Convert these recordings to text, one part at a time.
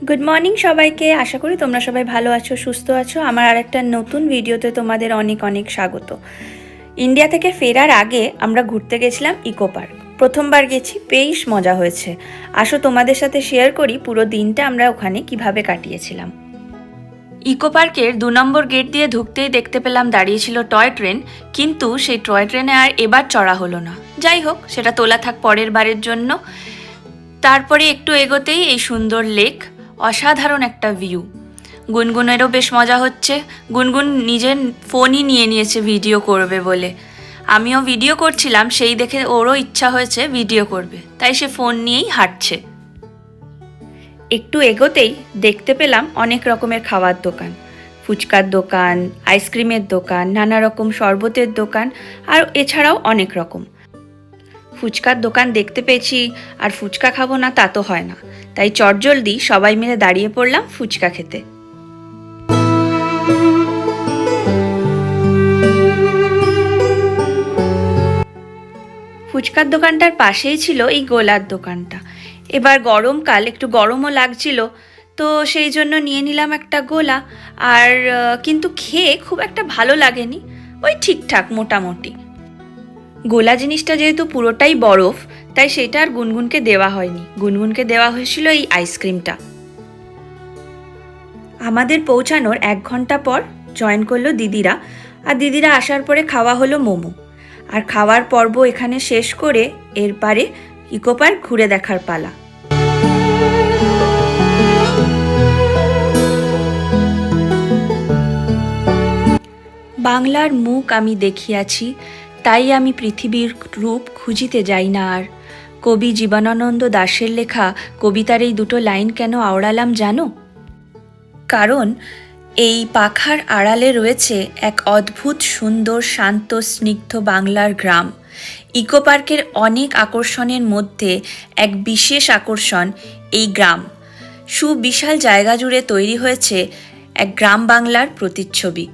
Good morning সবাইকে। আশা করি তোমরা সবাই ভালো আছো, সুস্থ আছো। আমার আরেকটা নতুন ভিডিওতে তোমাদের অনেক অনেক স্বাগত। ইন্ডিয়া থেকে ফেরার আগে আমরা ঘুরতে গেছিলাম ইকো পার্ক। প্রথমবার গেছি, বেশ মজা হয়েছে। আসো তোমাদের সাথে শেয়ার করি পুরো দিনটা আমরা ওখানে কিভাবে কাটিয়েছিলাম। ইকো পার্কের 2 নম্বর গেট দিয়ে ঢুকতেই দেখতে পেলাম দাঁড়িয়েছিল টয় ট্রেন, কিন্তু সেই টয় ট্রেনে আর এবার চড়া হলো না। যাই হোক, সেটা তোলা থাক পরের বারের জন্য। তারপরে একটু এগোতেই এই সুন্দর লেক, অসাধারণ একটা ভিউ। গুনগুনেরও বেশ মজা হচ্ছে। গুনগুন নিজের ফোনই নিয়ে নিয়েছে ভিডিও করবে বলে। আমিও ভিডিও করছিলাম, সেই দেখে ওরও ইচ্ছা হয়েছে ভিডিও করবে, তাই সে ফোন নিয়েই হাঁটছে। একটু এগোতেই দেখতে পেলাম অনেক রকমের খাওয়ার দোকান, ফুচকার দোকান, আইসক্রিমের দোকান, নানা রকম শরবতের দোকান, আর এছাড়াও অনেক রকম। ফুচকার দোকান দেখতে পেয়েছি, আর ফুচকা খাবো না তা তো হয় না, তাই চটজলদি সবাই মিলে দাঁড়িয়ে পড়লাম ফুচকা খেতে। ফুচকার দোকানটার পাশেই ছিল এই গোলার দোকানটা। এবার গরমকাল, একটু গরমও লাগছিল, তো সেই জন্য নিয়ে নিলাম একটা গোলা। আর কিন্তু খেয়ে খুব একটা ভালো লাগেনি, ওই ঠিকঠাক মোটামুটি। গোলা জিনিসটা যেহেতু পুরোটাই বরফ, তাই সেটা আর গুনগুনকে দেওয়া হয়নি। গুনগুনকে দেওয়া হয়েছিল এই আইসক্রিমটা। আমাদের পৌঁছানোর 1 ঘন্টা পর জয়েন করলো দিদিরা, আর দিদিরা আসার পরে খাওয়া হলো মোমো। আর খাওয়ার পর্ব এখানে শেষ করে এরপরে ইকো পার্ক ঘুরে দেখার পালা। বাংলার মুখ আমি দেখিয়াছি, তাই আমি পৃথিবীর রূপ খুঁজিতে যাই না আর। কবি জীবনানন্দ দাশের লেখা কবিতার এই 2টো লাইন কেন আওড়ালাম জানো? কারণ এই পাখার আড়ালে রয়েছে এক অদ্ভুত সুন্দর শান্ত স্নিগ্ধ বাংলার গ্রাম। ইকো পার্কের অনেক আকর্ষণের মধ্যে এক বিশেষ আকর্ষণ এই গ্রাম। সুবিশাল জায়গা জুড়ে তৈরি হয়েছে এক গ্রাম বাংলার প্রতিচ্ছবি।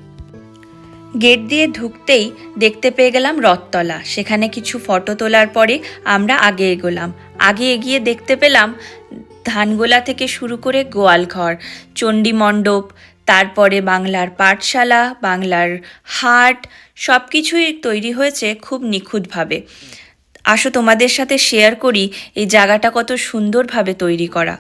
গেট দিয়ে ঢুকতেই দেখতে পেয়ে গেলাম রথতলা। সেখানে কিছু ফটো তোলার পরে আমরা আগে এগোলাম। আগে এগিয়ে দেখতে পেলাম ধানগোলা থেকে শুরু করে গোয়ালঘর, চণ্ডী মণ্ডপ, তারপরে বাংলার পাঠশালা, বাংলার হাট, সব কিছুই তৈরি হয়েছে খুব নিখুঁতভাবে। আসো তোমাদের সাথে শেয়ার করি এই জায়গাটা কত সুন্দরভাবে তৈরি করা।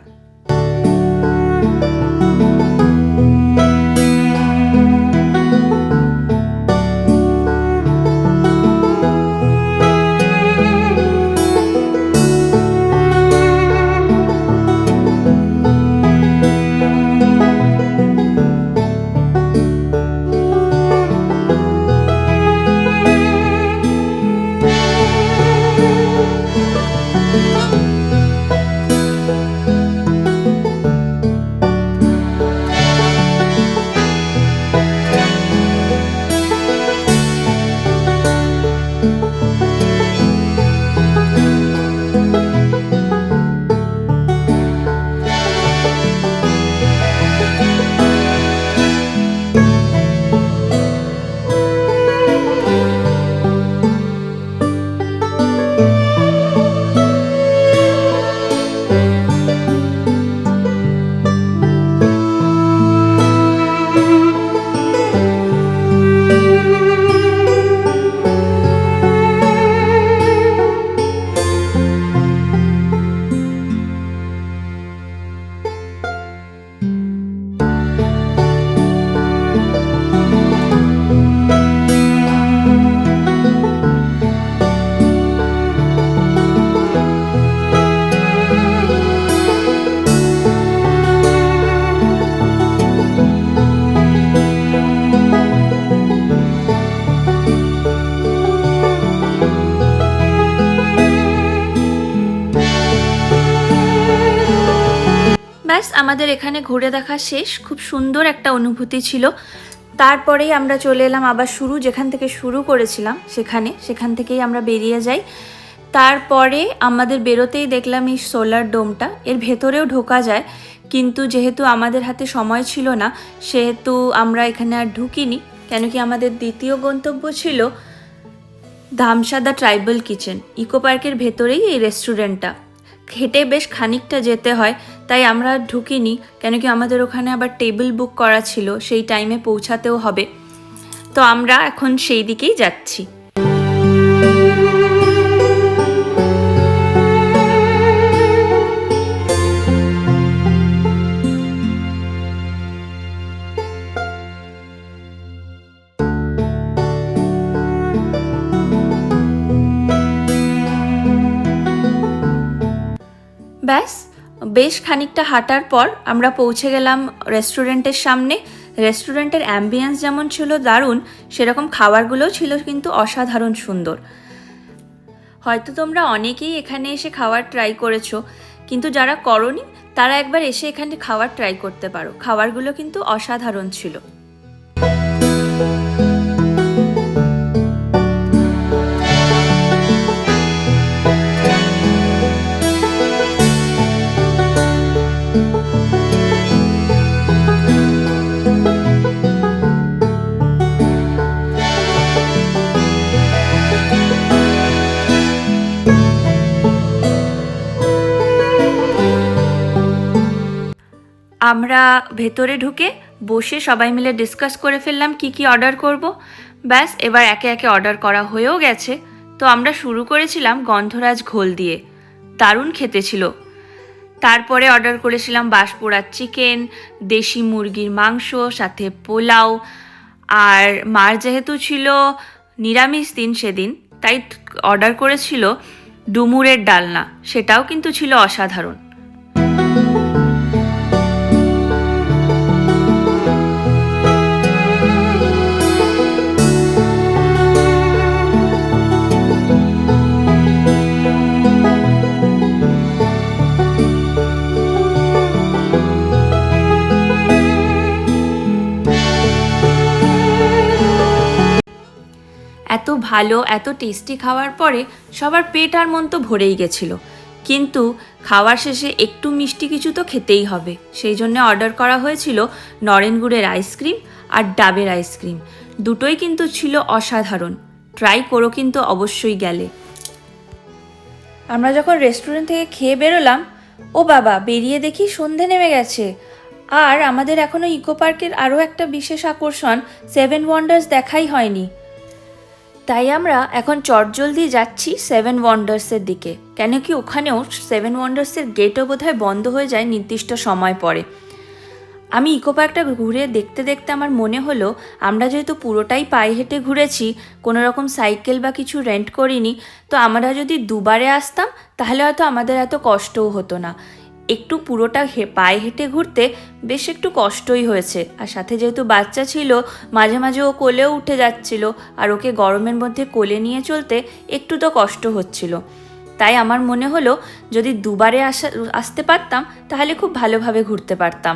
ব্যাস, আমাদের এখানে ঘুরে দেখা শেষ। খুব সুন্দর একটা অনুভূতি ছিল। তারপরেই আমরা চলে এলাম আবার যেখান থেকে শুরু করেছিলাম সেখান থেকেই আমরা বেরিয়ে যাই। তারপরে আমাদের বেরোতেই দেখলাম এই সোলার ডোমটা। এর ভেতরেও ঢোকা যায়, কিন্তু যেহেতু আমাদের হাতে সময় ছিল না, সেহেতু আমরা এখানে আর ঢুকিনি। কেন কি আমাদের দ্বিতীয় গন্তব্য ছিল ধামসাদা ট্রাইবাল কিচেন। ইকো পার্কের ভেতরেই এই রেস্টুরেন্টটা। হেঁটে বেশ খানিকটা যেতে হয়, তাই আমরা ঢুকিনি, কেন কি আমাদের ওখানে আবার টেবিল বুক করা ছিল, সেই টাইমে পৌঁছাতেও হবে। তো আমরা এখন সেই দিকেই যাচ্ছি। ব্যাস বেশ খানিকটা হাঁটার পর আমরা পৌঁছে গেলাম রেস্টুরেন্টের সামনে। রেস্টুরেন্টের অ্যাম্বিয়েন্স যেমন ছিল দারুণ, সেরকম খাবারগুলোও ছিল কিন্তু অসাধারণ সুন্দর। হয়তো তোমরা অনেকেই এখানে এসে খাবার ট্রাই করেছো, কিন্তু যারা করোনি তারা একবার এসে এখানে খাবার ট্রাই করতে পারো। খাবারগুলো কিন্তু অসাধারণ ছিল। আমরা ভেতরে ঢুকে বসে সবাই মিলে ডিসকাস করে ফেললাম কি কি অর্ডার করব। ব্যাস এবার একে একে অর্ডার করা হয়েও গেছে। তো আমরা শুরু করেছিলাম গন্ধরাজ ঘোল দিয়ে, দারুণ খেতে ছিল। তারপরে অর্ডার করেছিলাম বাঁশপোড়ার চিকেন, দেশি মুরগির মাংস, সাথে পোলাও। আর মার যেহেতু ছিল নিরামিষ দিন সেদিন, তাই অর্ডার করেছিল ডুমুরের ডালনা, সেটাও কিন্তু ছিল অসাধারণ। এত ভালো এত টেস্টি খাওয়ার পরে সবার পেট আর মন তো ভরেই গেছিলো, কিন্তু খাওয়ার শেষে একটু মিষ্টি কিছু তো খেতেই হবে। সেই জন্য অর্ডার করা হয়েছিল নরেন গুড়ের আইসক্রিম আর ডাবের আইসক্রিম। দুটোই কিন্তু ছিল অসাধারণ, ট্রাই করো কিন্তু অবশ্যই গেলে। আমরা যখন রেস্টুরেন্ট থেকে খেয়ে বেরোলাম, ও বাবা, বেরিয়ে দেখি সন্ধে নেমে গেছে। আর আমাদের এখনও ইকো পার্কের আরও একটা বিশেষ আকর্ষণ সেভেন ওয়ান্ডার্স দেখাই হয়নি। তাই আমরা এখন চটজলদি যাচ্ছি সেভেন ওয়ান্ডার্সের দিকে, কেন কি ওখানেও সেভেন ওয়ান্ডার্সের গেটও বোধহয় বন্ধ হয়ে যায় নির্দিষ্ট সময় পরে। আমি ইকো পার্কটা ঘুরে দেখতে দেখতে আমার মনে হলো আমরা যেহেতু পুরোটাই পায়ে হেঁটে ঘুরেছি, কোনো রকম সাইকেল বা কিছু রেন্ট করিনি, তো আমরা যদি দুবারে আসতাম তাহলে হয়তো আমাদের এত কষ্টও হতো না। একটু পুরোটা পায়ে হেঁটে ঘুরতে বেশ একটু কষ্টই হয়েছে। আর সাথে যেহেতু বাচ্চা ছিল, মাঝে মাঝে ও কোলেও উঠে যাচ্ছিল, আর ওকে গরমের মধ্যে কোলে নিয়ে চলতে একটু তো কষ্ট হচ্ছিল। তাই আমার মনে হলো যদি দুবারে আসতে পারতাম তাহলে খুব ভালোভাবে ঘুরতে পারতাম।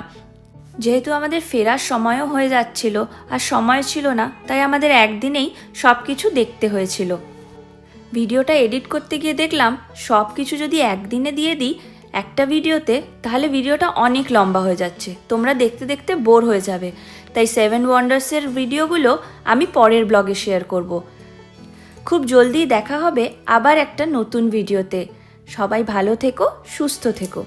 যেহেতু আমাদের ফেরার সময়ও হয়ে যাচ্ছিল আর সময় ছিল না, তাই আমাদের একদিনেই সব কিছু দেখতে হয়েছিল। ভিডিওটা এডিট করতে গিয়ে দেখলাম সব কিছু যদি একদিনে দিয়ে দিই একটা ভিডিওতে, তাহলে ভিডিওটা অনেক লম্বা হয়ে যাচ্ছে, তোমরা দেখতে দেখতে বোর হয়ে যাবে। তাই সেভেন ওয়ান্ডার্সের ভিডিওগুলো আমি পরের ব্লগে শেয়ার করব। খুব জলদি দেখা হবে আবার একটা নতুন ভিডিওতে। সবাই ভালো থেকো, সুস্থ থেকো।